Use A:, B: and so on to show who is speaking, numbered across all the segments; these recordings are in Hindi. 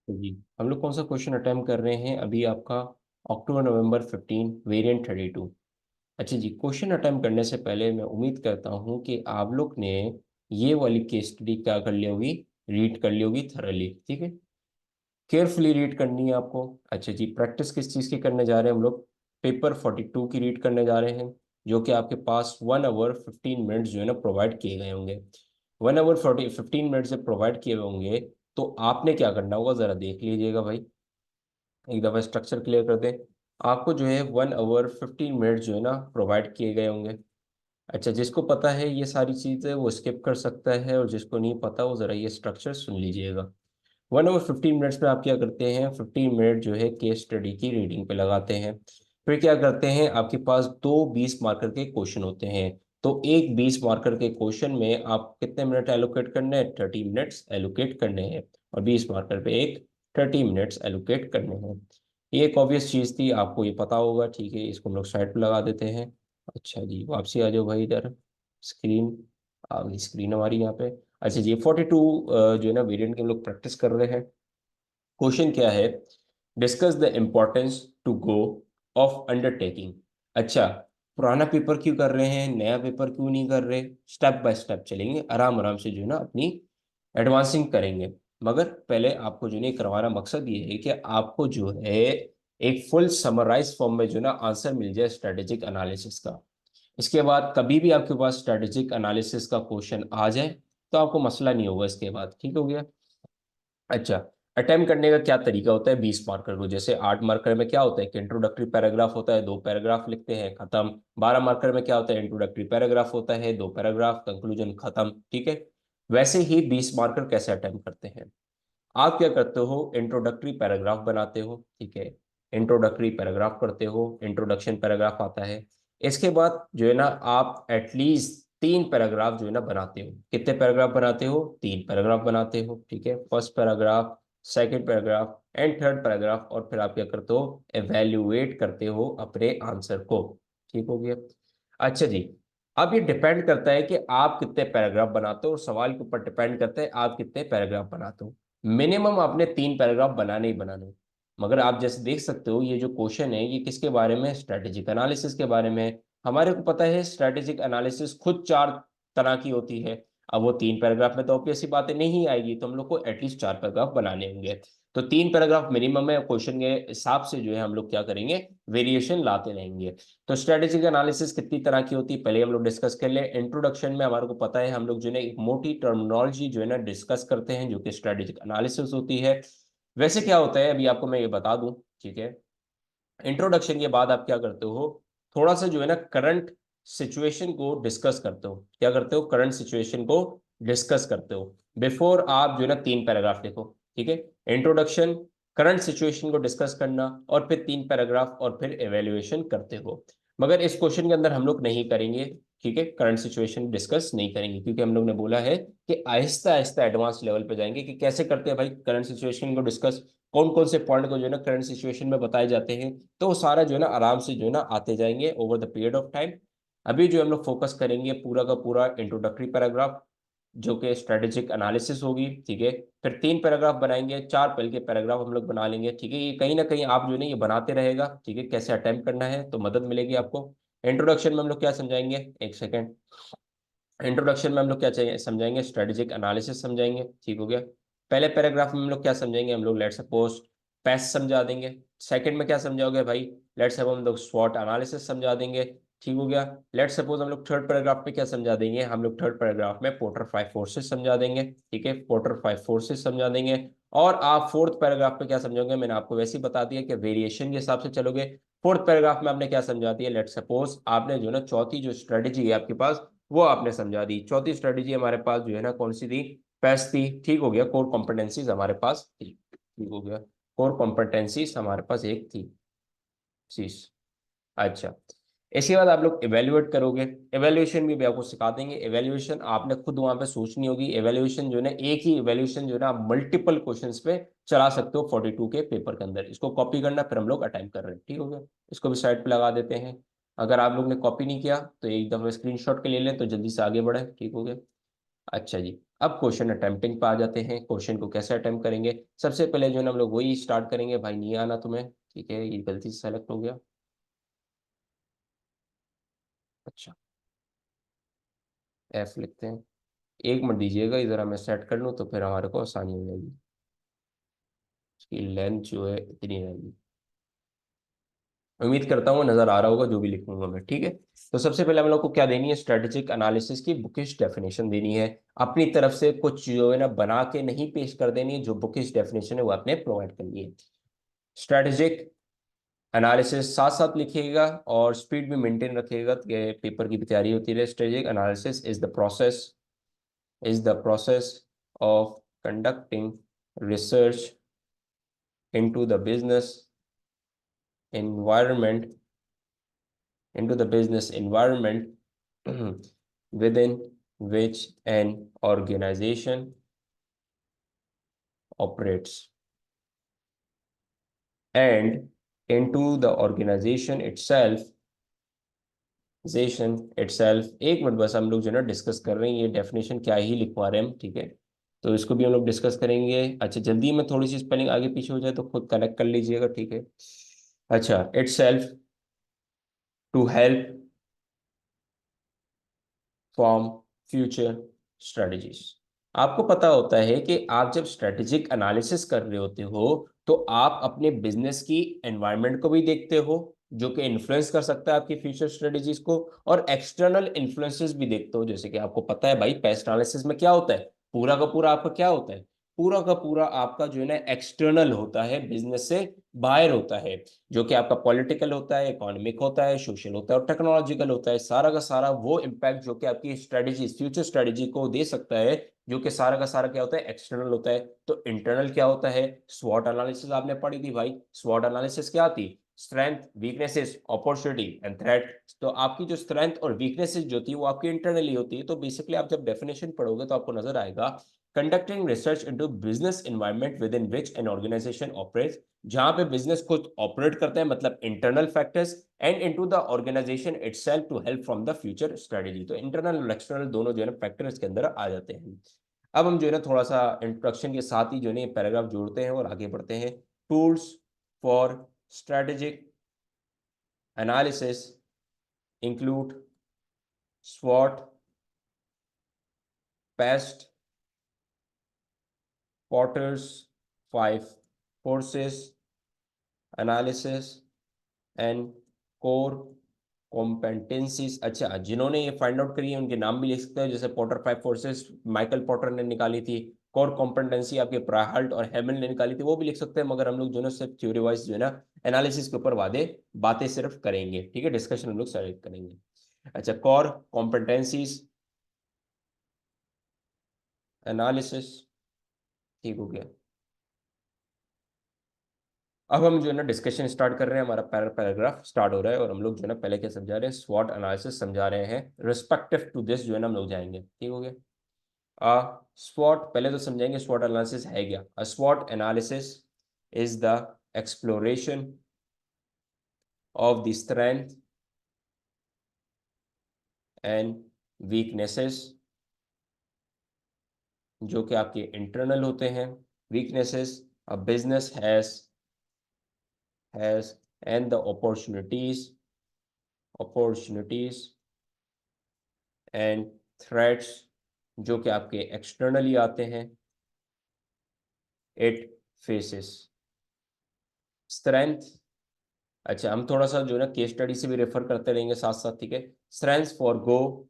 A: तो जी, हम लोग कौन सा क्वेश्चन अटेम्प्ट कर रहे हैं अभी आपका? अक्टूबर नवंबर 15 वेरिएंट 32। अच्छा जी, क्वेश्चन अटेम्प्ट करने से पहले मैं उम्मीद करता हूँ कि आप लोग ने ये वाली केस स्टडी क्या कर ली होगी, रीड कर ली होगी थरली। ठीक है, केयरफुली रीड करनी है आपको। अच्छा जी, प्रैक्टिस किस चीज़ की करने जा रहे हैं हम लोग? पेपर 42 की रीड करने जा रहे हैं, जो कि आपके पास 1 आवर 15 मिनट्स जो है ना प्रोवाइड किए गए होंगे। 1 आवर 15 मिनट से प्रोवाइड किए हुए होंगे, तो आपने क्या करना होगा ज़रा देख लीजिएगा भाई। एक दफ़ा स्ट्रक्चर क्लियर कर दें। आपको जो है 1 आवर 15 मिनट जो है ना प्रोवाइड किए गए होंगे। अच्छा, जिसको पता है ये सारी चीज़ें वो स्किप कर सकता है, और जिसको नहीं पता वो ज़रा ये स्ट्रक्चर सुन लीजिएगा। 1 आवर 15 मिनट्स में आप क्या करते हैं? 15 मिनट जो है केस स्टडी की रीडिंग पे लगाते हैं। फिर क्या करते हैं, आपके पास दो 20 मार्कर के क्वेश्चन होते हैं। तो एक 20 मार्कर के क्वेश्चन में आप कितने मिनट एलोकेट करने हैं? 30 मिनट्स एलोकेट करने हैं। और 20 मार्कर पे एक 30 मिनट्स एलोकेट करने हैं। ये एक ऑब्वियस चीज़ थी, आपको ये पता होगा। ठीक है, इसको हम लोग साइड पे लगा देते हैं। अच्छा जी, वापसी आ जाओ भाई इधर। स्क्रीन आ गई, स्क्रीन हमारी यहाँ पे। अच्छा जी, 42 जो है ना वेरिएंट के हम लोग प्रैक्टिस कर रहे हैं। क्वेश्चन क्या है? Discuss the importance to Go of undertaking. अच्छा, पुराना पेपर क्यों कर रहे हैं, नया पेपर क्यों नहीं कर रहे? स्टेप बाय स्टेप चलेंगे, आराम आराम से जो है ना अपनी एडवांसिंग करेंगे। मगर पहले आपको जो नहीं करवाना मकसद ये है कि आपको जो है एक फुल समराइज फॉर्म में जो ना आंसर मिल जाए स्ट्रेटेजिक एनालिसिस का। इसके बाद कभी भी आपके पास स्ट्रेटेजिक एनालिसिस का क्वेश्चन आ जाए तो आपको मसला नहीं होगा इसके बाद। ठीक हो गया? अच्छा, अटेम्प्ट करने का क्या तरीका होता है? 20 मार्कर को, जैसे 8 मार्कर में क्या होता है कि इंट्रोडक्टरी पैराग्राफ होता है, दो पैराग्राफ लिखते हैं, खत्म। 12 मार्कर में क्या होता है? इंट्रोडक्टरी पैराग्राफ होता है, दो पैराग्राफ, कंक्लूजन, खत्म। ठीक है, वैसे ही 20 मार्कर कैसे अटेम्प्ट करते हैं? आप क्या करते हो? इंट्रोडक्टरी पैराग्राफ बनाते हो। ठीक है, इंट्रोडक्टरी पैराग्राफ करते हो, इंट्रोडक्शन पैराग्राफ आता है। इसके बाद जो है ना आप एटलीस्ट 3 पैराग्राफ जो है ना बनाते हो। कितने पैराग्राफ बनाते हो? 3 पैराग्राफ बनाते हो। ठीक है, first paragraph, second paragraph and third paragraph. और फिर आप क्या करते हो? एवेल्युएट करते हो अपने आंसर को। ठीक हो गया? अच्छा जी, अब ये डिपेंड करता है कि आप कितने पैराग्राफ बनाते हो, और सवाल के ऊपर डिपेंड करता है आप कितने पैराग्राफ बनाते हो। मिनिमम आपने 3 पैराग्राफ बनाने ही बनाने। मगर आप जैसे देख सकते हो, ये जो क्वेश्चन है ये किसके बारे में है? स्ट्रेटेजिक एनालिसिस के बारे में है। हमारे को पता है स्ट्रेटेजिक एनालिसिस खुद 4 तरह की होती है। अब वो 3 पैराग्राफ में तो ऑब्वियस सी बातें नहीं आएगी, तो हम लोग को एटलीस्ट 4 पैराग्राफ बनाने होंगे। तो 3 पैराग्राफ मिनिमम है। क्वेश्चन के हिसाब से जो है हम लोग क्या करेंगे? वेरिएशन लाते रहेंगे। तो स्ट्रेटेजिक एनालिसिस कितनी तरह की होती है पहले हम लोग डिस्कस कर ले। इंट्रोडक्शन में हमारे को पता है हम लोग जो है एक मोटी टर्मिनोलॉजी जो है ना डिस्कस करते हैं, जो कि स्ट्रेटेजिक एनालिसिस होती है। वैसे क्या होता है अभी आपको मैं ये बता दूं। ठीक है, इंट्रोडक्शन के बाद आप क्या करते हो? थोड़ा सा जो है ना करंट सिचुएशन को डिस्कस करते हो। क्या करते हो? करंट सिचुएशन को डिस्कस करते हो बिफोर आप जो है ना 3 पैराग्राफ लिखो। ठीक है, इंट्रोडक्शन, करंट सिचुएशन को डिस्कस करना, और फिर 3 पैराग्राफ, और फिर एवेल्युएशन करते हो। मगर इस क्वेश्चन के अंदर हम लोग नहीं करेंगे। ठीक है, करंट सिचुएशन डिस्कस नहीं करेंगे, क्योंकि हम लोग ने बोला है कि आहिस्ता आहिस्ता एडवांस लेवल पे जाएंगे कि कैसे करते हैं भाई करंट सिचुएशन को डिस्कस, कौन कौन से पॉइंट को जो है ना करंट सिचुएशन में बताए जाते हैं। तो वो सारा जो है ना आराम से जो है ना आते जाएंगे over the period of time. अभी जो हम लोग फोकस करेंगे पूरा का पूरा इंट्रोडक्टरी पैराग्राफ, जो कि स्ट्रेटेजिक एनालिसिस होगी। ठीक है, फिर 3 पैराग्राफ बनाएंगे, 4 पहले के पैराग्राफ हम लोग बना लेंगे। ठीक है, ये कहीं ना कहीं आप जो है ना ये बनाते रहेगा। ठीक है, कैसे अटेम्प्ट करना है तो मदद मिलेगी आपको। इंट्रोडक्शन में हम लोग क्या समझाएंगे? एक सेकेंड। इंट्रोडक्शन में हम लोग क्या चाहिए समझाएंगे? स्ट्रेटेजिक एनालिसिस समझाएंगे। ठीक हो गया? पहले पैराग्राफ में हम लोग क्या समझेंगे? हम लोग लेट सपोज पेस्ट समझा देंगे। सेकंड में क्या समझाओगे भाई? लेट सपोज हम लोग स्वॉट एनालिसिस समझा देंगे। ठीक हो गया? लेट सपोज हम लोग थर्ड पैराग्राफ में क्या समझा देंगे? हम लोग थर्ड पैराग्राफ में पोर्टर 5 फोर्सेस समझा देंगे। ठीक है, पोर्टर 5 फोर्सेस समझा देंगे। और आप फोर्थ पैराग्राफ में क्या समझोगे? मैंने आपको वैसे ही बता दिया कि वेरिएशन के हिसाब से चलोगे। फोर्थ पैराग्राफ में आपने क्या समझा दिया? लेट सपोज आपने जो ना चौथी जो स्ट्रेटेजी है आपके पास, वो आपने समझा दी। चौथी स्ट्रेटेजी हमारे पास जो है ना कौन सी थी? पेस्ट थी। ठीक हो गया? कोर कॉम्पिटेंसीज हमारे पास थी। ठीक हो गया? कोर कॉम्पिटेंसीज हमारे पास एक थी चीज। अच्छा, इसके बाद आप लोग एवेल्युएट करोगे। एवेल्युएशन भी आपको सिखा देंगे। एवेल्युएशन आपने खुद वहां पे सोचनी होगी। एवेल्युएशन जो है ना एक ही एवेल्युएशन जो है ना आप मल्टीपल क्वेश्चंस पे चला सकते हो 42 के पेपर के अंदर। इसको कॉपी करना, फिर हम लोग अटेम्प्ट कर रहे हैं। ठीक हो गया? इसको भी साइड पे लगा देते हैं। अगर आप लोग ने कॉपी नहीं किया तो एक दफा स्क्रीनशॉट के ले लें तो जल्दी से आगे बढ़े। ठीक हो गया? अच्छा जी, अब क्वेश्चन अटेम्प्टिंग पे आ जाते हैं। क्वेश्चन को कैसे अटेम्प्ट करेंगे? सबसे पहले जो है ना हम लोग वही स्टार्ट करेंगे। भाई नहीं आना तुम्हें, ठीक है, ये गलती से सेलेक्ट हो गया। अच्छा, एफ लिखते हैं। एक मिनट दीजिएगा, इधर मैं सेट कर लूँ तो फिर हमारे को आसानी हो जाएगी। इसकी लेंथ जो है इतनी रहेगी। उम्मीद करता हूँ नजर आ रहा होगा जो भी लिखूंगा मैं, ठीक है। तो सबसे पहले हम लोग को क्या देनी है? स्ट्रेटेजिक एनालिसिस की बुकिश डेफिनेशन देनी है। अपनी तरफ से कुछ जो है ना बना के नहीं पेश कर देनी है, जो बुकिश डेफिनेशन है वो आपने प्रोवाइड करनी है। स्ट्रेटेजिक एनालिसिस साथ साथ लिखिएगा और स्पीड भी मेंटेन रखिएगा, तो ये पेपर की भी तैयारी होती रहे। Strategic analysis is the process of conducting research into the business environment into the business environment within which an organization operates, and into the organization itself। एक मिनट बस, हम लोग जो है ना डिस्कस कर रहे हैं, ये डेफिनेशन क्या ही लिखवा रहे हैं हम, ठीक है। तो इसको भी हम लोग डिस्कस करेंगे। अच्छा, जल्दी में थोड़ी सी स्पेलिंग आगे पीछे हो जाए तो खुद करेक्ट कर लीजिएगा, ठीक है। अच्छा, itself to help form future strategies. आपको पता होता है कि आप जब स्ट्रेटेजिक एनालिसिस कर रहे होते हो तो आप अपने बिजनेस की एनवायरनमेंट को भी देखते हो, जो कि इन्फ्लुएंस कर सकता है आपकी फ्यूचर स्ट्रेटजीज को, और एक्सटर्नल इन्फ्लुएंसेस भी देखते हो। जैसे कि आपको पता है भाई, पेस्ट एनालिसिस में क्या होता है, पूरा का पूरा आपका क्या होता है, पूरा का पूरा आपका जो है ना एक्सटर्नल होता है, बिजनेस से बाहर होता है, जो कि आपका पॉलिटिकल होता है, इकोनॉमिक होता है, सोशल होता है और टेक्नोलॉजिकल होता है। सारा का सारा वो इम्पैक्ट जो कि आपकी स्ट्रेटेजी, फ्यूचर स्ट्रेटेजी को दे सकता है, जो कि सारा का सारा क्या होता है, एक्सटर्नल होता है। तो इंटरनल क्या होता है? स्वॉट एनालिसिस आपने पढ़ी थी भाई। स्वॉट एनालिसिस क्या थी? Strength, weaknesses, opportunity and threat. तो आपकी जो स्ट्रेंथ और वीकनेसेस जो थी वो आपकी इंटरनली होती है। तो बेसिकली आप जब डेफिनेशन पढ़ोगे तो आपको नजर आएगा, conducting research into business environment within which an organisation operates, जहां पे बिजनेस खुद ऑपरेट करते हैं, मतलब internal factors, and into the organisation itself to help from the future strategy. तो इंटरनल और एक्सटर्नल दोनों जो है ना फैक्टर इसके अंदर आ जाते हैं। अब हम जो है ना थोड़ा सा इंट्रोडक्शन के साथ ही जो है पैराग्राफ जोड़ते हैं और आगे बढ़ते हैं। Tools for strategic analysis include स्वॉट, PEST, Porter's 5 forces analysis and core competencies. अच्छा, जिन्होंने ये फाइंड आउट करी है उनके नाम भी लिख सकते हैं, जैसे पॉटर 5 फोर्सेस माइकल पॉटर ने निकाली थी। कोर कॉम्पेटेंसी आपके प्राहल्ट और हेमल ने निकाली थी, वो भी लिख सकते हैं। मगर हम लोग जो है सिर्फ थ्योरी वाइज जो है ना एनालिसिस के ऊपर वादे बातें सिर्फ करेंगे, ठीक है, डिस्कशन हम लोग सेलेक्ट करेंगे। अच्छा, कोर कॉम्पेटेंसीज एनालिसिस, ठीक हो गया। अब हम जो है ना डिस्कशन स्टार्ट कर रहे हैं। हमारा पैराग्राफ स्टार्ट हो रहा है और हम लोग जो है ना पहले क्या समझा रहे हैं, स्वॉट एनालिसिस समझा रहे हैं। रिस्पेक्टिव टू दिस जो है ना हम लोग जाएंगे, ठीक हो गया। स्वॉट पहले तो समझेंगे, स्वॉट एनालिसिस है क्या। अ स्वॉट analysis is the exploration of the strength and weaknesses, जो कि आपके इंटरनल होते हैं, weaknesses a business has and the opportunities and threats, जो कि आपके एक्सटर्नली आते हैं, इट फेसेस। स्ट्रेंथ, अच्छा हम थोड़ा सा जो है ना केस स्टडी से भी रेफर करते रहेंगे साथ साथ, ठीक है। स्ट्रेंथ फॉर गो,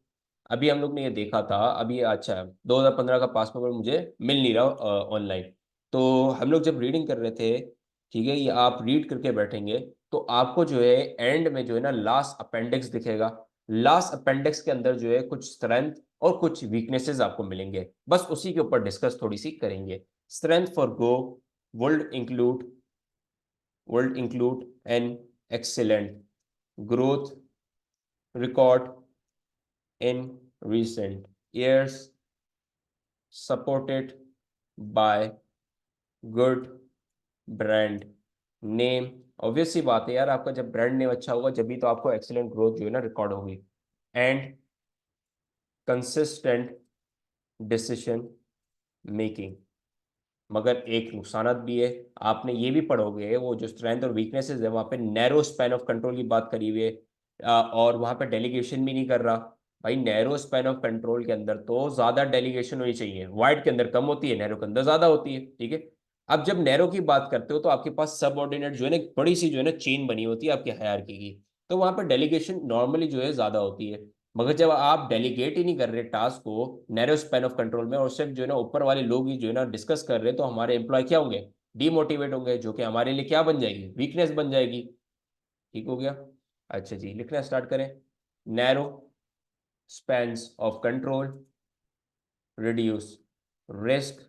A: अभी हम लोग ने ये देखा था अभी। अच्छा, 2015 का पास पेपर मुझे मिल नहीं रहा ऑनलाइन। तो हम लोग जब रीडिंग कर रहे थे, ठीक है, ये आप रीड करके बैठेंगे तो आपको जो है एंड में जो है ना लास्ट अपेंडिक्स दिखेगा। लास्ट अपेंडिक्स के अंदर जो है कुछ स्ट्रेंथ और कुछ वीकनेसेस आपको मिलेंगे, बस उसी के ऊपर डिस्कस थोड़ी सी करेंगे। Strength for go would include would include an excellent growth record in recent years, supported by good brand name। Obvious सी बात है यार, आपका जब ब्रांड नेम अच्छा होगा जब भी तो आपको एक्सीलेंट ग्रोथ जो है ना रिकॉर्ड होगी। And consistent decision making. मगर एक नुकसानात भी है, आपने ये भी पढ़ोगे वो जो स्ट्रेंथ और वीकनेसेस है वहाँ पे नैरो स्पैन ऑफ कंट्रोल की बात करी हुई है। और वहाँ पे डेलीगेशन भी नहीं कर रहा। भाई नैरो स्पैन ऑफ कंट्रोल के अंदर तो ज़्यादा डेलीगेशन होनी चाहिए, वाइड के अंदर कम होती है, नैरो के अंदर ज़्यादा होती है, ठीक है। अब जब नैरो की बात करते हो तो आपके पास सबऑर्डिनेट जो है ना, एक बड़ी सी जो है ना चेन बनी होती है आपकी हायरार्की की, तो वहाँ पर डेलीगेशन नॉर्मली जो है ज़्यादा होती है। मगर जब आप डेलीगेट ही नहीं कर रहे टास्क को नैरो स्पैन ऑफ कंट्रोल में, और सिर्फ जो है ना ऊपर वाले लोग ही जो है ना डिस्कस कर रहे हैं, तो हमारे एम्प्लॉय क्या होंगे, डीमोटिवेट होंगे, जो कि हमारे लिए क्या बन जाएगी, वीकनेस बन जाएगी। ठीक हो गया। अच्छा जी, लिखना स्टार्ट करें। Narrow spans of control reduce risk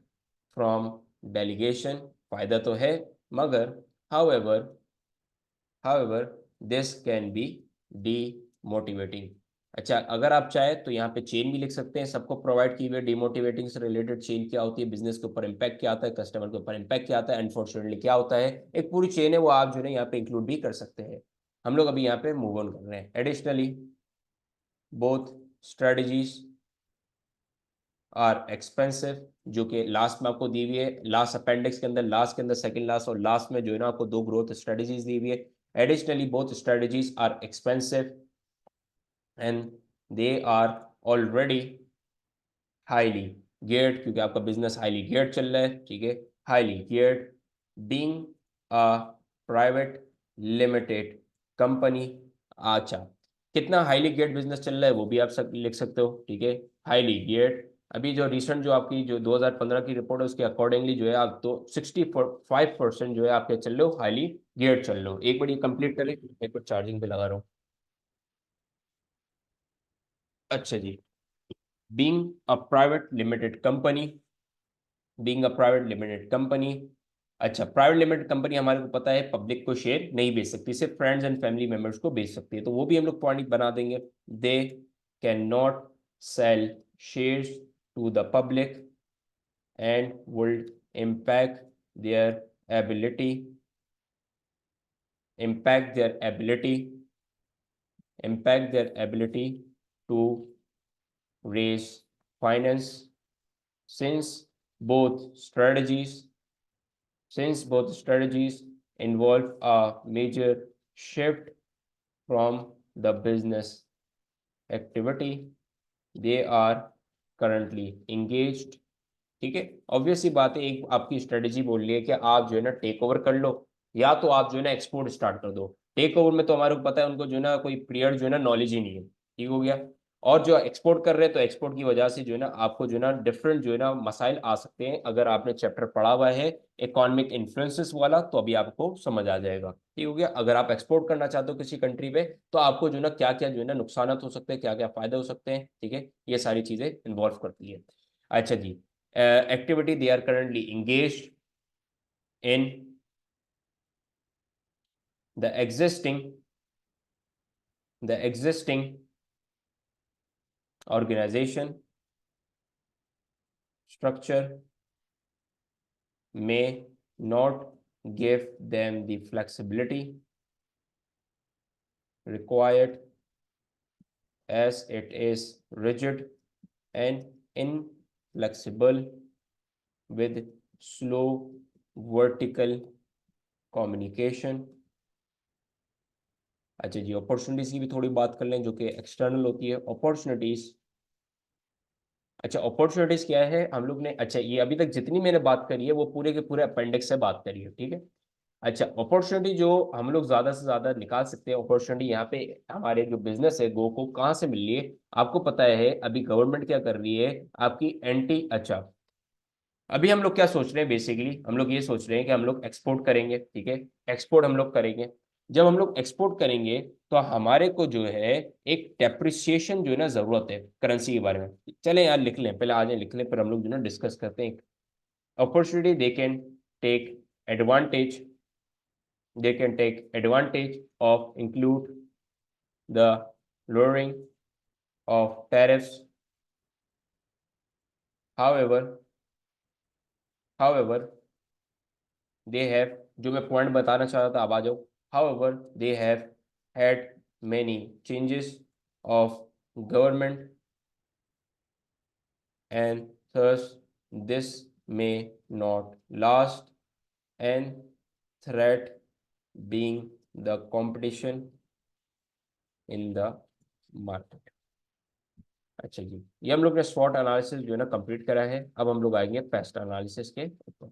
A: from delegation, फायदा तो है, मगर however however this can be demotivating. अच्छा, अगर आप चाहे तो यहाँ पे चेन भी लिख सकते हैं, सबको प्रोवाइड की हुई डीमोटिवेटिंग से रिलेटेड चेन क्या होती है, बिजनेस के ऊपर इम्पैक्ट क्या आता है, कस्टमर के ऊपर इम्पैक्ट क्या आता है, अनफॉर्चुनेटली क्या होता है, एक पूरी चेन है वो आप जो है यहाँ पे इंक्लूड भी कर सकते हैं। हम लोग अभी यहाँ पे मूव ऑन कर रहे हैं। Additionally both strategies are expensive, जो कि लास्ट में आपको दी हुई है, लास्ट अपेंडिक्स के अंदर, लास्ट के अंदर सेकंड लास्ट और लास्ट में जो है ना आपको दो ग्रोथ स्ट्रेटजीज दी हुई है। Additionally both strategies are expensive and they are already highly geared, क्योंकि आपका बिजनेस हाईली geared चल रहा है, ठीक है। Highly geared being a private limited company. अच्छा, कितना हाईली geared बिजनेस चल रहा है वो भी आप सब लिख सकते हो, ठीक है। हाईली geared, अभी जो रिसेंट जो आपकी जो 2015 की रिपोर्ट है उसके अकॉर्डिंगली जो है आप तो 65% जो है आपके चल रहे हो हाईली geared चल रहे हो। एक बार ये कंप्लीट करें, एक बार चार्जिंग पे लगा रहा हूँ। अच्छा जी, being a private limited company, being a private limited company. अच्छा, प्राइवेट लिमिटेड कंपनी हमारे को पता है पब्लिक को शेयर नहीं बेच सकती, सिर्फ फ्रेंड्स एंड फैमिली मेंबर्स को बेच सकती है, तो वो भी हम लोग पॉइंट बना देंगे। They can not sell shares to the public and would impact their ability impact their ability impact their ability to raise finance, since both strategies since both strategies involve a major shift from the business activity they are currently engaged। ठीक है, ऑब्वियस सी बात है, एक आपकी स्ट्रेटेजी बोल रही है कि आप जो है ना टेक ओवर कर लो, या तो आप जो है ना एक्सपोर्ट स्टार्ट कर दो। टेक ओवर में तो हमारे को पता है उनको जो है ना कोई क्लियर जो है ना नॉलेज ही नहीं है, ठीक हो गया। और जो एक्सपोर्ट कर रहे हैं तो एक्सपोर्ट की वजह से जो है ना आपको जो है ना डिफरेंट जो है ना मसाइल आ सकते हैं। अगर आपने चैप्टर पढ़ा हुआ है इकोनॉमिक इन्फ्लुएंसेस वाला तो अभी आपको समझ आ जाएगा, ठीक हो गया। अगर आप एक्सपोर्ट करना चाहते हो किसी कंट्री पे तो आपको जो है ना क्या क्या जो है ना नुकसान हो सकते हैं, क्या क्या फायदे हो सकते हैं, ठीक है, ये सारी चीजें इन्वॉल्व करती है। अच्छा जी, activity they are currently engaged in, the existing organization structure may not give them the flexibility required, as it is rigid and inflexible with slow vertical communication। अच्छा जी, अपॉर्चुनिटीज की भी थोड़ी बात कर लें जो कि एक्सटर्नल होती है। अपॉर्चुनिटीज, अच्छा अपॉर्चुनिटीज क्या है हम लोग ने, अच्छा ये अभी तक जितनी मैंने बात करी है वो पूरे के पूरे अपेंडिक्स से बात करी है, ठीक है। अच्छा, अपॉर्चुनिटी जो हम लोग ज्यादा से ज्यादा निकाल सकते हैं अपॉर्चुनिटी यहाँ पे, हमारे जो बिजनेस है गो को कहाँ से मिल रही है, आपको पता है अभी गवर्नमेंट क्या कर रही है आपकी एंटी। अच्छा, अभी हम लोग क्या सोच रहे हैं, बेसिकली हम लोग ये सोच रहे हैं कि हम लोग एक्सपोर्ट करेंगे, ठीक है। एक्सपोर्ट हम लोग करेंगे, जब हम लोग एक्सपोर्ट करेंगे तो हमारे को जो है एक डेप्रिसिएशन जो है ना जरूरत है करेंसी के बारे में। चले यार लिख लें, पहले आ जाए लिख लें, फिर हम लोग जो है ना डिस्कस करते हैं। Opportunity they can take advantage they can take advantage of include the lowering of tariffs. However however they have, जो मैं पॉइंट बताना चाह रहा था, अब आ जाओ। however they have had many changes of government and thus this may not last and threat being the competition in the market। अच्छा जी, ये हम लोग ने स्वॉट एनालिसिस जो है ना कंप्लीट करा है। अब हम लोग आएंगे पेस्ट एनालिसिस के ऊपर।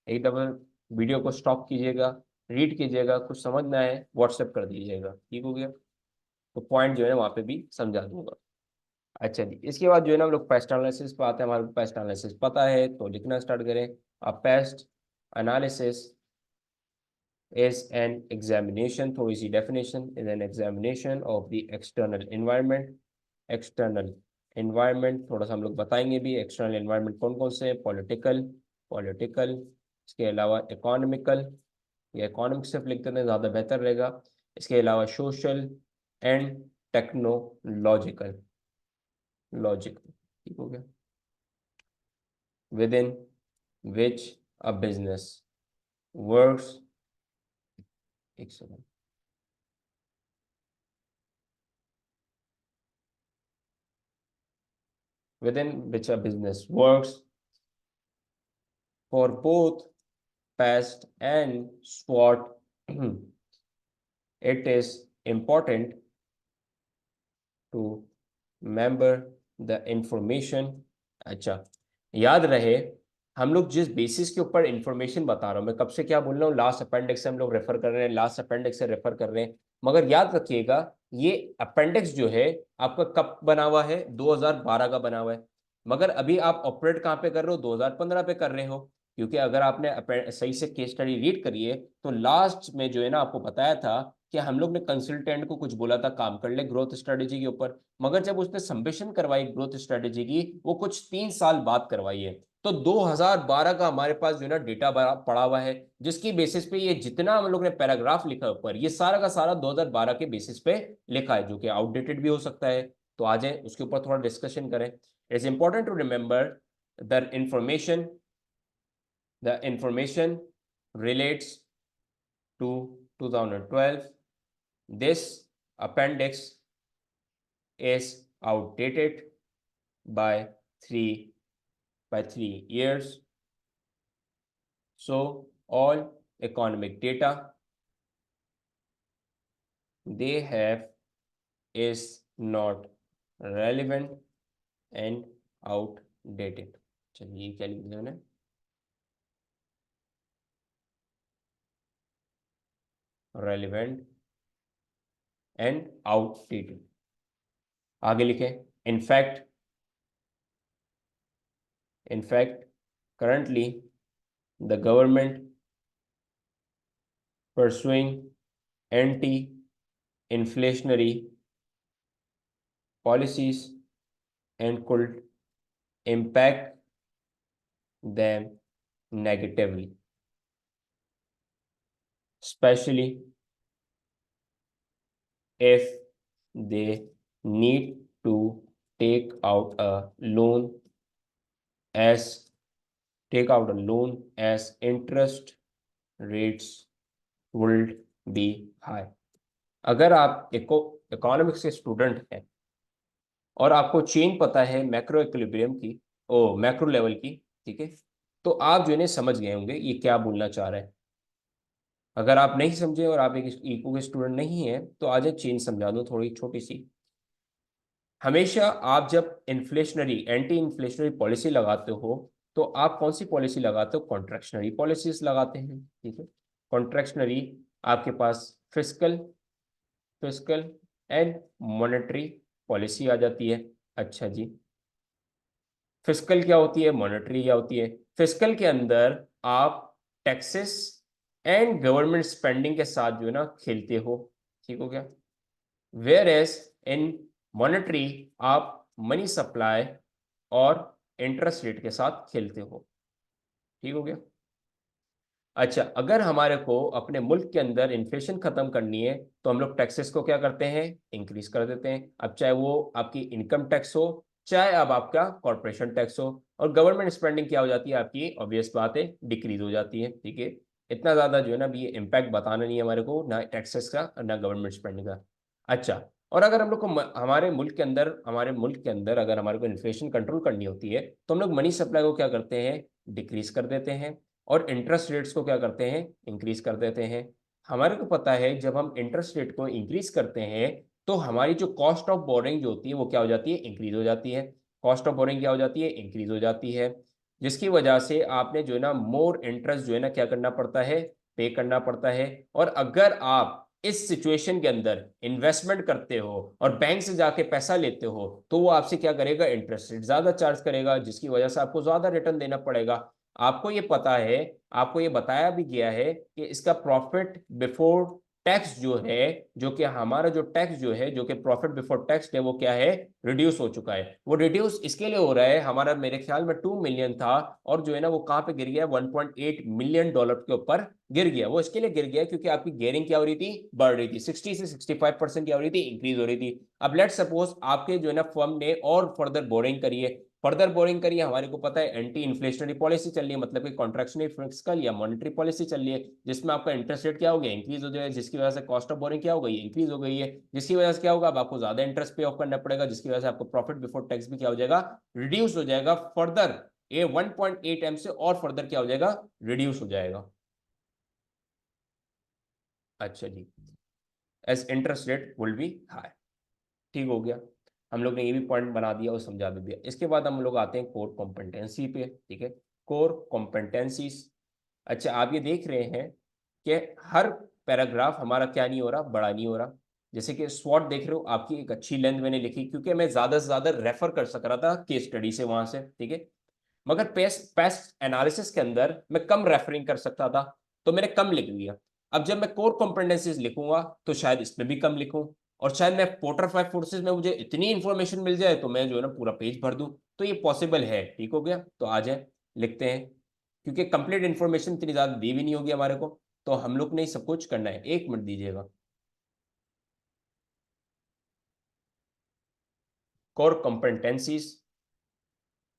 A: एक दफा वीडियो को स्टॉप कीजिएगा, रीड कीजिएगा, कुछ समझ में आए व्हाट्सएप कर दीजिएगा, ठीक हो गया। तो पॉइंट जो है वहाँ पे भी समझा दूंगा। अच्छा जी, इसके बाद जो है ना हम लोग पेस्ट एनालिसिस पे आते हैं। हमारे को पेस्ट एनालिसिस पता है तो लिखना स्टार्ट करें। अब paste analysis is an examination, थोड़ी सी definition, is an examination of the external environment। external environment थोड़ा सा हम लोग बताएंगे भी, external environment कौन कौन से, political, इसके अलावा economical, या economic सिर्फ लिख देते हैं ज़्यादा बेहतर रहेगा। इसके अलावा social and technological, ठीक हो गया। within which a business works, एक second, within which a business works for both past and SWOT, it is important to remember the information। अच्छा, याद रहे हम लोग जिस बेसिस के ऊपर इंफॉर्मेशन बता रहा हूं, मैं कब से क्या बोल रहा हूँ, लास्ट अपेंडिक्स से हम लोग रेफर कर रहे हैं, लास्ट अपेंडिक्स से रेफर कर रहे हैं। मगर याद रखिएगा ये अपेंडिक्स जो है आपका कब बना हुआ है, 2012 का बना हुआ है। मगर अभी आप ऑपरेट कहाँ पे कर रहे हो, 2015 पे कर रहे हो। क्योंकि अगर आपने सही से केस स्टडी रीड करी है तो लास्ट में जो है ना आपको बताया था कि हम लोग ने कंसल्टेंट को कुछ बोला था काम कर ले ग्रोथ स्ट्रेटेजी के ऊपर। मगर जब उसने सबमिशन करवाई ग्रोथ स्ट्रेटेजी की, वो कुछ 3 साल बाद करवाई है। तो 2012 का हमारे पास जो है ना डेटा पड़ा हुआ है, जिसकी बेसिस पे ये जितना हम लोग ने पैराग्राफ लिखा है ऊपर, ये सारा का सारा 2012 के बेसिस पे लिखा है, जो कि आउटडेटेड भी हो सकता है। तो आ जाए उसके ऊपर थोड़ा डिस्कशन करें। It's important to remember the information, relates to 2012। this appendix is outdated by 3 years, so all economic data they have is not relevant and outdated। चलिए क्या लिख दिया मैंने, relevant and outdated। आगे लिखे, in fact currently the government pursuing anti-inflationary policies and could impact them negatively, especially if they need to take out a loan as interest rates would be high। अगर आप इकोनॉमिक्स के स्टूडेंट हैं और आपको चेन पता है मैक्रो इक्विलिब्रियम की, ओ मैक्रो लेवल की, ठीक है, तो आप जो है समझ गए होंगे ये क्या बोलना चाह रहा है। अगर आप नहीं समझे और आप एक इको के स्टूडेंट नहीं है तो आज चेन समझा दो थोड़ी छोटी सी। हमेशा आप जब इन्फ्लेशनरी एंटी इन्फ्लेशनरी पॉलिसी लगाते हो तो आप कौन सी पॉलिसी लगाते हो, कॉन्ट्रैक्शनरी पॉलिसीज लगाते हैं, ठीक है। कॉन्ट्रैक्शनरी आपके पास fiscal fiscal and monetary policy आ जाती है। अच्छा जी, फिस्कल क्या होती है, मॉनेटरी क्या होती है। फिस्कल के अंदर आप टैक्सेस एंड गवर्नमेंट स्पेंडिंग के साथ जो है ना खेलते हो, ठीक हो गया। वेयर एज इन मॉनेटरी आप मनी सप्लाई और इंटरेस्ट रेट के साथ खेलते हो, ठीक हो गया। अच्छा, अगर हमारे को अपने मुल्क के अंदर इन्फ्लेशन खत्म करनी है तो हम लोग टैक्सेस को क्या करते हैं, इंक्रीज कर देते हैं। अब चाहे वो आपकी इनकम टैक्स हो, चाहे अब आपका कॉर्पोरेशन टैक्स हो। और गवर्नमेंट स्पेंडिंग क्या हो जाती है आपकी, ऑब्वियस बात है, डिक्रीज हो जाती है, ठीक है। इतना ज्यादा जो है ना ये इम्पैक्ट बताना नहीं है हमारे को, ना टैक्सेस का ना गवर्नमेंट स्पेंडिंग का। अच्छा, और अगर हम लोग को हमारे मुल्क के अंदर अगर हमारे को इन्फ्लेशन कंट्रोल करनी होती है तो हम लोग मनी सप्लाई को क्या करते हैं, डिक्रीज कर देते हैं, और इंटरेस्ट रेट्स को क्या करते हैं, इंक्रीज कर देते हैं। हमारे को पता है जब हम इंटरेस्ट रेट को इंक्रीज करते हैं तो हमारी जो कॉस्ट ऑफ बोरिंग जो होती है वो क्या हो जाती है, इंक्रीज हो जाती है। कॉस्ट ऑफ बोरिंग क्या हो जाती है, इंक्रीज हो जाती है, जिसकी वजह से आपने जो है ना मोर इंटरेस्ट जो है ना क्या करना पड़ता है, पे करना पड़ता है। और अगर आप इस सिचुएशन के अंदर इन्वेस्टमेंट करते हो और बैंक से जाके पैसा लेते हो तो वो आपसे क्या करेगा, इंटरेस्ट रेट ज्यादा चार्ज करेगा, जिसकी वजह से आपको ज्यादा रिटर्न देना पड़ेगा। आपको ये पता है, आपको ये बताया भी गया है कि इसका प्रॉफिट बिफोर टैक्स जो है, जो कि हमारा जो टैक्स जो है, जो कि प्रॉफिट बिफोर टैक्स है, वो क्या है, रिड्यूस हो चुका है। वो रिड्यूस इसके लिए हो रहा है, हमारा मेरे ख्याल में 2 मिलियन था और जो है ना वो कहाँ पे गिर गया, $1.8 मिलियन के ऊपर गिर गया। वो इसके लिए गिर गया क्योंकि आपकी गियरिंग क्या हो रही थी, बढ़ रही थी, 60 से 65% क्या हो रही थी, इंक्रीज हो रही थी। अब लेट सपोज आपके जो है ना फर्म ने और फर्दर बोरिंग करिए, हमारे को पता है एंटी इन्फ्लेशनरी पॉलिसी चल रही है, मतलब कि कॉन्ट्रैक्शनरी फिस्कल या मॉनेटरी पॉलिसी चल रही है, जिसमें आपका इंटरेस्ट रेट क्या हो गया, इंक्रीज हो जाएगा, जिसकी वजह से कॉस्ट ऑफ बोरिंग क्या हो गई, इंक्रीज हो गई है, जिसकी वजह से क्या होगा, अब आपको ज्यादा इंटरेस्ट पे ऑफ करना पड़ेगा, जिसकी वजह से आपको प्रॉफिट बिफोर टैक्स भी क्या हो जाएगा, रिड्यूस हो जाएगा फर्दर। ये 1.8 से और फर्दर क्या हो जाएगा, रिड्यूस हो जाएगा। अच्छा जी, as interest rate will be high. ठीक हो गया, हम लोग ने ये भी पॉइंट बना दिया और समझा भी दिया। इसके बाद हम लोग आते हैं कोर कॉम्पिटेंसी पे। ठीक है, कोर कॉम्पिटेंसीज। अच्छा, आप ये देख रहे हैं कि हर पैराग्राफ हमारा क्या नहीं हो रहा, बड़ा नहीं हो रहा। जैसे कि स्वॉट देख रहे हो, आपकी एक अच्छी लेंथ मैंने लिखी क्योंकि मैं ज्यादा से ज्यादा रेफर कर सक रहा था केस स्टडी से वहां से। ठीक है, मगर पेस्ट पेस्ट एनालिसिस के अंदर मैं कम रेफरिंग कर सकता था तो मैंने कम लिख दिया। अब जब मैं कोर कॉम्पिटेंसीज लिखूंगा तो शायद इसमें भी कम लिखूं, और शायद मैं पोर्टर 5 फोर्सेज में मुझे इतनी इंफॉर्मेशन मिल जाए तो मैं जो है ना पूरा पेज भर दूं। तो ये पॉसिबल है। ठीक हो गया, तो आ जाए लिखते हैं, क्योंकि कंप्लीट इंफॉर्मेशन इतनी ज्यादा दी भी नहीं होगी हमारे को, तो हम लोग ने सब कुछ करना है। 1 मिनट दीजिएगा। Core competencies.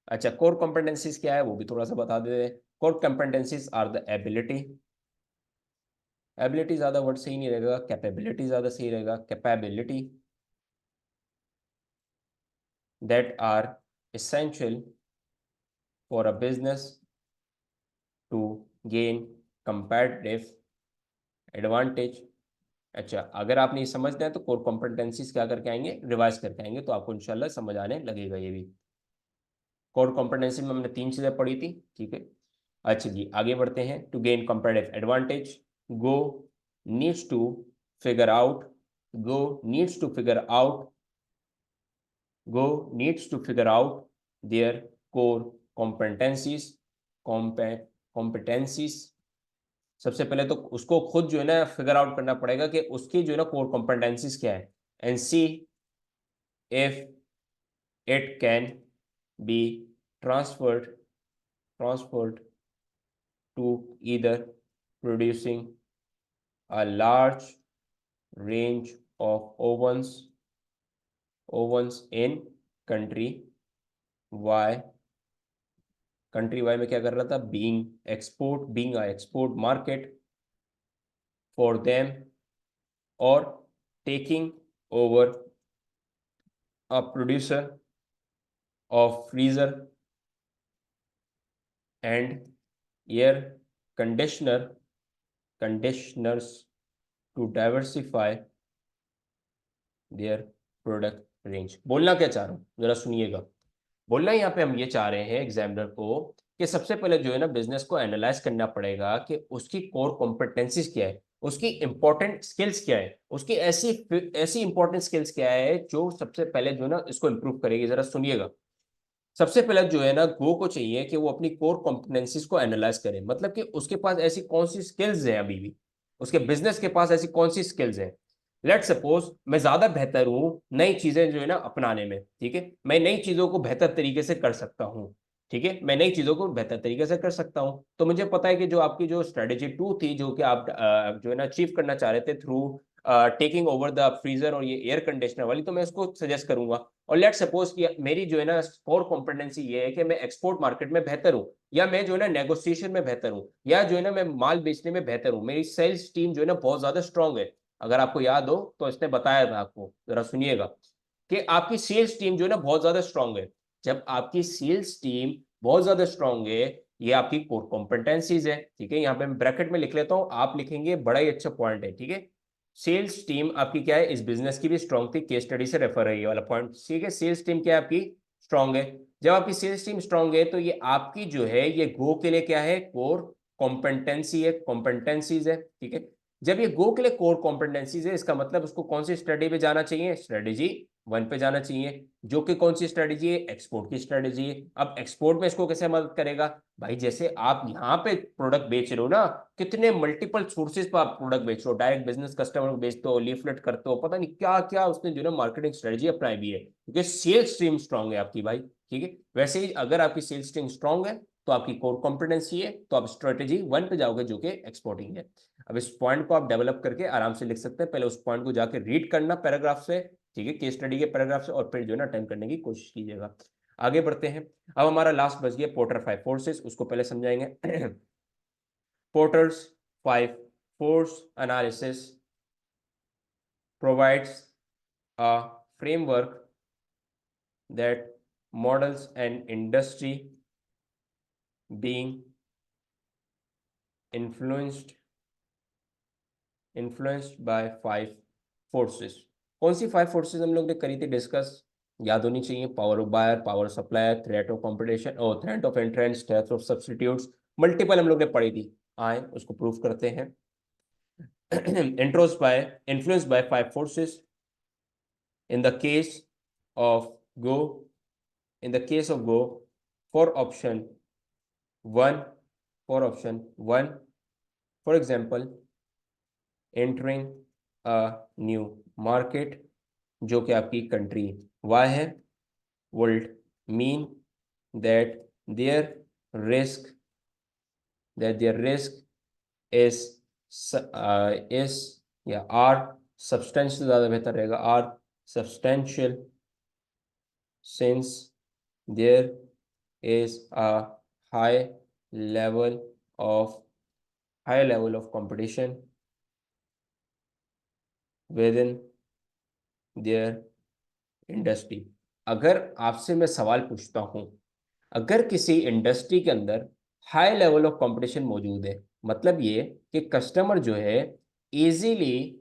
A: अच्छा, कोर कॉम्पिटेंसीज क्या है वो भी थोड़ा सा बता देते हैं। Core competencies are the ability, ability ज्यादा वर्ड सही नहीं रहेगा, कैपेबिलिटी ज्यादा सही रहेगा, capability that are essential for a business to gain competitive advantage। अच्छा, अगर आपने ये समझना है तो कोर कॉम्पिटेंसीज क्या करके आएंगे, रिवाइज करके आएंगे, तो आपको इंशाल्लाह समझ आने लगेगा ये भी। कोर कॉम्पिटेंसी में हमने 3 चीजें पढ़ी थी। ठीक है, अच्छा जी, आगे बढ़ते हैं। To gain competitive advantage, Go needs to figure out Go needs to figure out Go needs to figure out their core competencies competencies। सबसे पहले तो उसको खुद जो है ना फिगर आउट करना पड़ेगा कि उसकी जो है ना कोर कॉम्पिटेंसीज क्या है, and see if it can be transferred to either producing a large range of ovens in country Y। Country Y में क्या कर रहा था, being export market for them, और taking over a producer of freezer and air conditioners to diversify their product range. बोलना क्या चाह रहा हूँ जरा सुनिएगा। बोलना यहाँ पे हम ये चाह रहे हैं एग्जामिनर को कि सबसे पहले जो है ना बिजनेस को एनालाइज करना पड़ेगा कि उसकी कोर कॉम्पिटेंसीज क्या है, उसकी इंपॉर्टेंट स्किल्स क्या है, उसकी ऐसी ऐसी इंपॉर्टेंट स्किल्स क्या है जो सबसे पहले जो है ना इसको इंप्रूव करेगी। जरा सुनिएगा। सबसे पहले जो है ना गो को चाहिए कि वो अपनी कोर कॉम्पिटेंसीज को एनालाइज करे, मतलब कि उसके पास ऐसी कौन सी स्किल्स हैं, अभी भी उसके बिजनेस के पास ऐसी कौन सी स्किल्स हैं। लेट सपोज मैं ज्यादा बेहतर हूं नई चीजें जो है ना अपनाने में। ठीक है, मैं नई चीजों को बेहतर तरीके से कर सकता हूँ। ठीक है, मैं नई चीजों को बेहतर तरीके से कर सकता हूँ, तो मुझे पता है कि जो आपकी जो स्ट्रेटेजी 2 थी, जो कि आप जो है ना अचीव करना चाह रहे थे through taking over the freezer और ये एयर कंडीशनर वाली, तो मैं उसको सजेस्ट करूंगा। और लेट सपोज कि मेरी जो है ना कोर कॉम्पिटेंसी ये है कि मैं एक्सपोर्ट मार्केट में बेहतर हूँ, या मैं जो है ना नेगोशिएशन में बेहतर हूँ, या जो है ना मैं माल बेचने में बेहतर हूँ, मेरी सेल्स टीम जो है ना बहुत ज्यादा स्ट्रांग है। अगर आपको याद हो तो इसने बताया था आपको, जरा सुनिएगा कि आपकी सेल्स टीम जो है ना बहुत ज्यादा स्ट्रांग है। जब आपकी सेल्स टीम बहुत ज्यादा स्ट्रांग है, ये आपकी कोर कॉम्पिटेंसीज है, ठीक है। यहाँ पे मैं ब्रैकेट में लिख लेता हूँ, आप लिखेंगे, बड़ा ही अच्छा पॉइंट है, ठीक है। सेल्स टीम आपकी क्या है, इस बिजनेस की भी स्ट्रांग थी, केस स्टडी से रेफर है ये वाला पॉइंट, ठीक है। सेल्स टीम क्या है आपकी, स्ट्रांग है। जब आपकी सेल्स टीम स्ट्रांग है तो ये आपकी जो है ये गो के लिए क्या है, कोर कॉम्पिटेंसी है, कॉम्पिटेंसीज है, ठीक है। जब ये गो के लिए कोर कॉम्पिटेंसीज है, इसका मतलब उसको कौन सी स्ट्रेटेजी पे जाना चाहिए, स्ट्रेटेजी 1 पे जाना चाहिए, जो कि कौन सी स्ट्रेटेजी है, एक्सपोर्ट की स्ट्रेटेजी है। अब एक्सपोर्ट में इसको कैसे मदद करेगा भाई, जैसे आप यहाँ पे प्रोडक्ट बेच रहे हो ना, कितने मल्टीपल सोर्सेज पर आप प्रोडक्ट बेच रहे हो, डायरेक्ट बिजनेस कस्टमर को बेचते हो, लीफलेट करते हो, पता नहीं क्या क्या उसने जो है मार्केटिंग स्ट्रेटेजी अपनाई भी है, क्योंकि सेल्स टीम स्ट्रांग है आपकी भाई, ठीक है। वैसे ही अगर आपकी सेल्स टीम स्ट्रांग है तो आपकी कोर कॉम्पिटेंसी है, तो आप स्ट्रेटेजी 1 पे जाओगे जो कि एक्सपोर्टिंग है। अब इस पॉइंट को आप डेवलप करके आराम से लिख सकते हैं, पहले उस पॉइंट को जाके रीड करना पैराग्राफ से, ठीक है, केस स्टडी के पैराग्राफ से, और फिर जो है ना अटेम्प्ट करने की कोशिश कीजिएगा। आगे बढ़ते हैं। अब हमारा लास्ट बच गया पोर्टर 5 फोर्सेस, उसको पहले समझाएंगे। Porters 5 force analysis provides a framework that models an industry being influenced by 5 forces। कौन सी 5 फोर्सेस हम लोग ने करी थी डिस्कस, याद होनी चाहिए, power of buyer, power supplier, threat of competition और threat of entrants, threat of substitutes, multiple हम लोग ने पढ़ी थी। आए उसको प्रूफ करते हैं। influenced by 5 forces in the case of go in the case of go for option 1 for option 1, for example entering a new market जो कि आपकी कंट्री Y है, would mean that their risk that their risk is या are substantial, ज़्यादा बेहतर रहेगा, are substantial since there is a high level of competition within their industry. अगर आपसे मैं सवाल पूछता हूं, अगर किसी इंडस्ट्री के अंदर हाई लेवल ऑफ कंपटीशन मौजूद है, मतलब ये कि कस्टमर जो है इजीली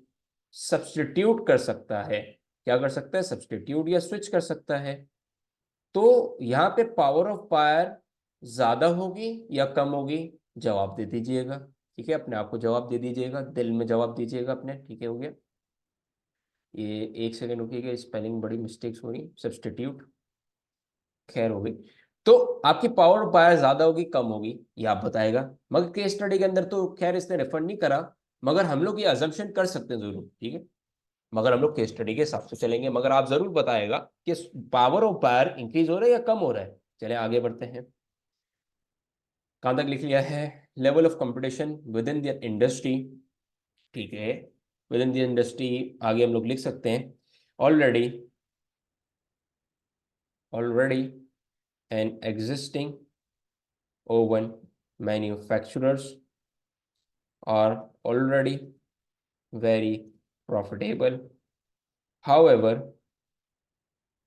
A: सब्स्टिट्यूट कर सकता है, क्या कर सकता है, सब्स्टिट्यूट या स्विच कर सकता है, तो यहाँ पे पावर ऑफ बायर ज्यादा होगी या कम होगी, जवाब दे दीजिएगा, ठीक है। अपने आप को जवाब दे दीजिएगा, दिल में जवाब दीजिएगा अपने, ठीक है, हो गया। ये एक सेकेंड रुकिएगा, स्पेलिंग बड़ी मिस्टेक्स हो रही, सब्स्टिट्यूट, खैर हो गई। तो आपकी पावर ऑफ बायर ज्यादा होगी कम होगी, ये आप बताएगा। मगर केस स्टडी के अंदर तो खैर इसने रेफर नहीं करा, मगर हम लोग ये अजम्पशन कर सकते हैं जरूर, ठीक है। मगर हम लोग केस स्टडी के हिसाब से चलेंगे, मगर आप जरूर बताएगा कि पावर ऑफ बायर इंक्रीज हो रहा है या कम हो रहा है। चले आगे बढ़ते हैं। कहां तक लिख लिया है, level of competition with in the industry, ठीक है, विद इन द इंडस्ट्री। आगे हम लोग लिख सकते हैं, already already an existing oven manufacturers are already very profitable. However,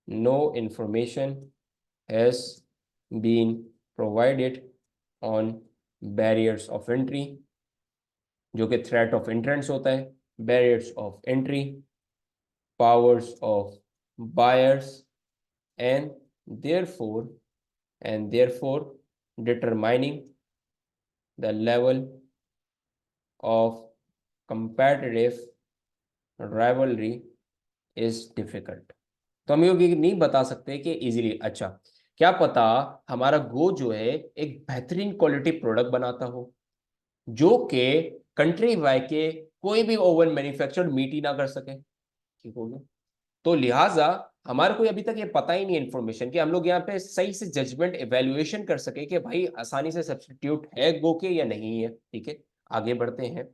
A: no information has been provided on barriers of entry, जो कि threat of entrance होता है, barriers of entry, powers of buyers, and therefore determining the level of competitive rivalry is difficult। तो हम ये नहीं बता सकते कि इजीली, अच्छा क्या पता हमारा गो जो है एक बेहतरीन क्वालिटी प्रोडक्ट बनाता हो, जो कि कंट्री वाई के कोई भी ओवन मैन्युफैक्चरर मीट ही ना कर सके, ठीक हो गया। तो लिहाजा हमारे को अभी तक ये पता ही नहीं इन्फॉर्मेशन कि हम लोग यहाँ पे सही से जजमेंट इवेल्युएशन कर सके कि भाई आसानी से सब्स्टिट्यूट है गो के या नहीं है, ठीक है। आगे बढ़ते हैं।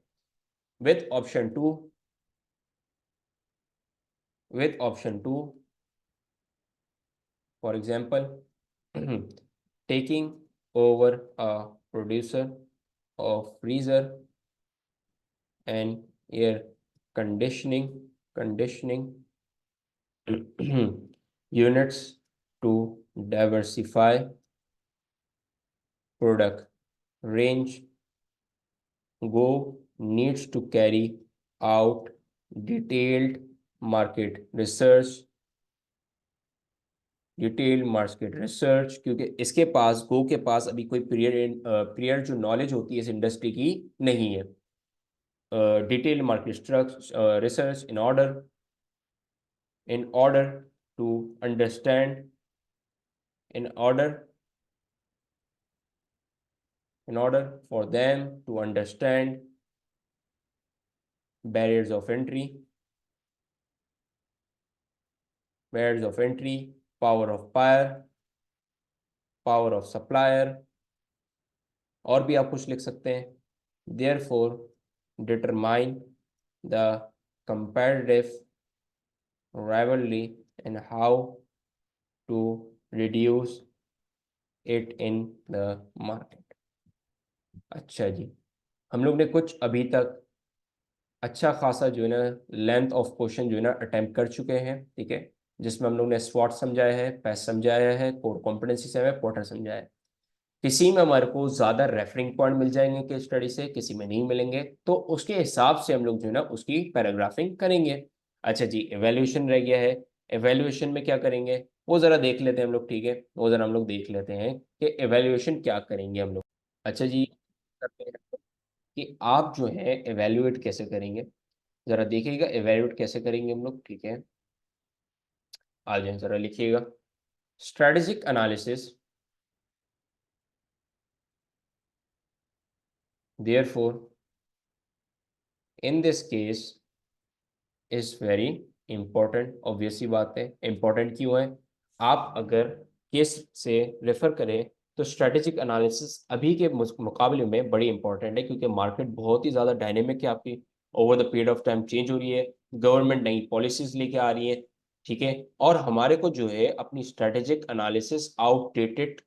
A: With option two for example, taking over a producer of freezer and air conditioning units to diversify product range. Go needs to carry out detailed market research क्योंकि इसके पास गो के पास अभी कोई प्रियर जो नॉलेज होती है इस इंडस्ट्री की नहीं है. Detailed market research in order to understand in order for them to understand barriers of entry, power of buyer, power of supplier, और भी आप कुछ लिख सकते हैं. Therefore, determine the competitive rivalry and how to reduce it in the market. अच्छा जी, हम लोग ने कुछ अभी तक अच्छा खासा जो है ना लेंथ ऑफ क्वेश्चन जो है ना अटेम्प्ट कर चुके हैं. ठीक है, जिसमें हम लोग ने स्वॉट समझाया है, पैस समझाया है, कोर कॉम्पिटेंसी समझाया है, पोर्टर समझाया है. किसी में हमारे को ज़्यादा रेफरिंग पॉइंट मिल जाएंगे केस स्टडी से, किसी में नहीं मिलेंगे, तो उसके हिसाब से हम लोग जो है ना उसकी पैराग्राफिंग करेंगे. अच्छा जी, एवेल्यूशन रह गया है. एवेल्यूशन में क्या करेंगे वो ज़रा देख लेते हैं हम लोग. ठीक है, वो ज़रा हम लोग देख लेते हैं कि एवेल्यूशन क्या करेंगे हम लोग. अच्छा जी, करते हैं कि आप जो है एवेल्यूएट कैसे करेंगे, ज़रा देखिएगा एवेल्यूएट कैसे करेंगे हम लोग. ठीक है, आ जाए ज़रा लिखिएगा. Strategic analysis therefore in this case is very important. Obvious सी बात है, इंपॉर्टेंट क्यों है? आप अगर केस से रेफर करें तो स्ट्रेटेजिक एनालिसिस अभी के मुकाबले में बड़ी इंपॉर्टेंट है, क्योंकि मार्केट बहुत ही ज़्यादा डायनेमिक है आपकी. Over the period of time change हो रही है, गवर्नमेंट नई पॉलिसीज लेके आ रही है. ठीक है, और हमारे को जो है अपनी स्ट्रेटेजिक एनालिसिस आउटडेटेड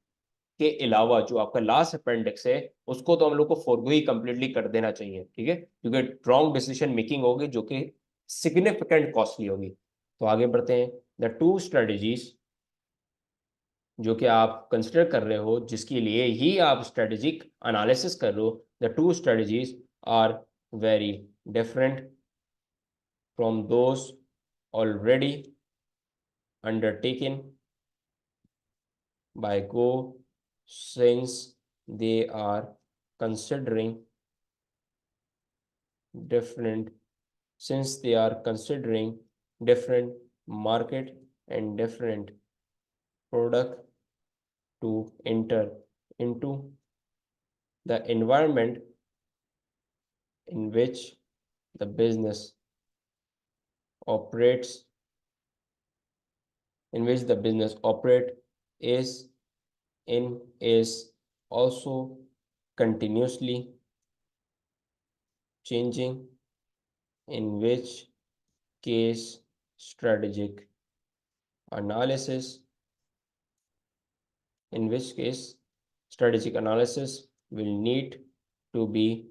A: के अलावा जो आपका लास्ट अपेंडिक्स है उसको तो हम लोग को फॉरगो ही कंप्लीटली कर देना चाहिए. ठीक है, क्योंकि रॉन्ग डिसीजन मेकिंग होगी जो कि सिग्निफिकेंट कॉस्टली होगी. तो आगे बढ़ते हैं. द टू स्ट्रेटजीज जो कि आप कंसिडर कर रहे हो, जिसके लिए ही आप स्ट्रेटेजिक एनालिसिस कर रहे हो, the two strategies are very different from those already undertaken by Go, since they are considering different different market and different product to enter into the environment in which the business operates is is also continuously changing, in which case strategic analysis will need to be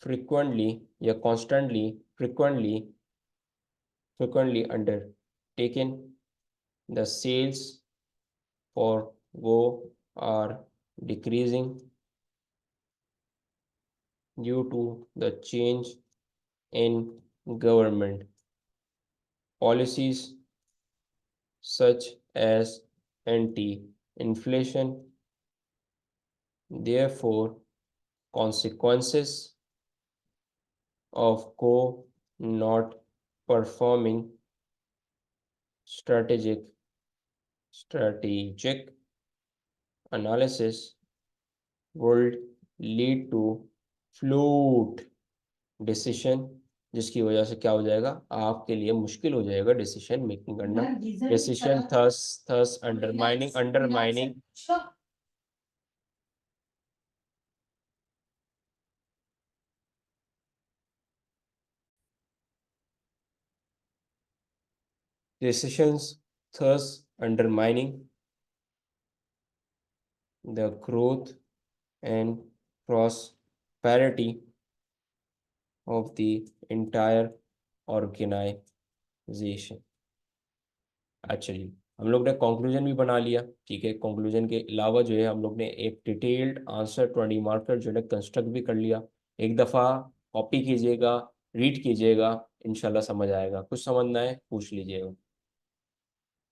A: frequently undertaken. The sales for Go are decreasing due to the change in government policies such as anti-inflation. Therefore, consequences of Go not performing strategic analysis would lead to flute decision, जिसकी वजह से क्या हो जाएगा, आपके लिए मुश्किल हो जाएगा डिसीजन मेकिंग करना. Decision thus undermining decisions, thus undermining the growth and prosperity of the entire organisation. अच्छा जी, हम लोग ने कंक्लूजन भी बना लिया। ठीक है, कंक्लूजन के अलावा जो है हम लोग ने एक डिटेल्ड आंसर 20 मार्कर जो है कंस्ट्रक्ट भी कर लिया। एक दफ़ा कॉपी कीजिएगा, रीड कीजिएगा, इंशाल्लाह समझ आएगा। कुछ समझना है पूछ लीजिएगा।